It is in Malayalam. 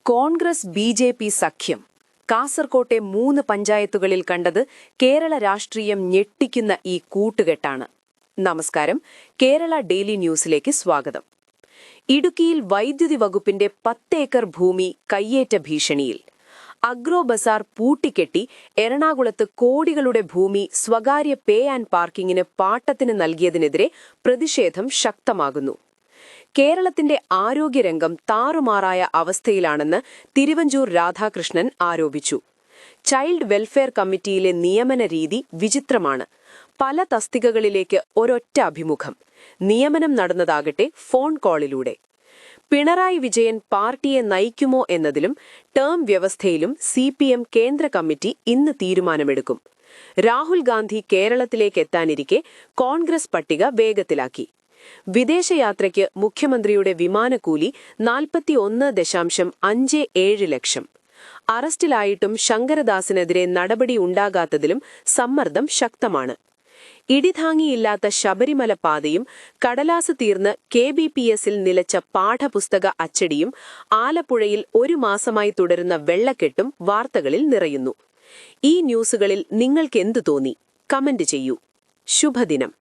കോൺഗ്രസ് ബി.ജെ.പി. സഖ്യം കാസർകോട്ടെ 3 പഞ്ചായത്തുകളിൽ കണ്ടത് കേരള രാഷ്ട്രീയം ഞെട്ടിക്കുന്ന ഈ കൂട്ടുകെട്ടാണ്. നമസ്കാരം, കേരള ഡെയിലി ന്യൂസിലേക്ക് സ്വാഗതം. ഇടുക്കിയിൽ വൈദ്യുതി വകുപ്പിന്റെ 10 ഏക്കർ ഭൂമി കയ്യേറ്റ ഭീഷണിയിൽ. അഗ്രോ ബസാർ പൂട്ടിക്കെട്ടി എറണാകുളത്ത് കോടികളുടെ ഭൂമി സ്വകാര്യ പേ ആൻഡ് പാർക്കിങ്ങിന് പാട്ടത്തിന് നൽകിയതിനെതിരെ പ്രതിഷേധം ശക്തമാകുന്നു. കേരളത്തിന്റെ ആരോഗ്യരംഗം താറുമാറായ അവസ്ഥയിലാണെന്ന് തിരുവഞ്ചൂർ രാധാകൃഷ്ണൻ ആരോപിച്ചു. ചൈൽഡ് വെൽഫെയർ കമ്മിറ്റിയിലെ നിയമന രീതി വിചിത്രമാണ്. പല തസ്തികകളിലേക്ക് ഒരൊറ്റ അഭിമുഖം. നിയമനം നടന്നതാകട്ടെ ഫോൺ കോളിലൂടെ. പിണറായി വിജയൻ പാർട്ടിയെ നയിക്കുമോ എന്നതിലും ടേം വ്യവസ്ഥയിലും CPM കേന്ദ്ര കമ്മിറ്റി ഇന്ന് തീരുമാനമെടുക്കും. രാഹുൽ ഗാന്ധി കേരളത്തിലേക്ക് എത്താനിരിക്കെ കോൺഗ്രസ് പട്ടിക വേഗത്തിലാക്കി. വിദേശയാത്രയ്ക്ക് മുഖ്യമന്ത്രിയുടെ വിമാനക്കൂലി 41.57 ലക്ഷം. അറസ്റ്റിലായിട്ടും ശങ്കരദാസിനെതിരെ നടപടി ഉണ്ടാകാത്തതിലും സമ്മർദ്ദം ശക്തമാണ്. ഇടിതാങ്ങിയില്ലാത്ത ശബരിമല പാതയും കടലാസ് തീർന്ന് KBPSൽ നിലച്ച പാഠപുസ്തക അച്ചടിയും ആലപ്പുഴയിൽ 1 മാസമായി തുടരുന്ന വെള്ളക്കെട്ടും വാർത്തകളിൽ നിറയുന്നു. ഈ ന്യൂസുകളിൽ നിങ്ങൾക്കെന്തു തോന്നി? കമന്റ് ചെയ്യൂ. ശുഭദിനം.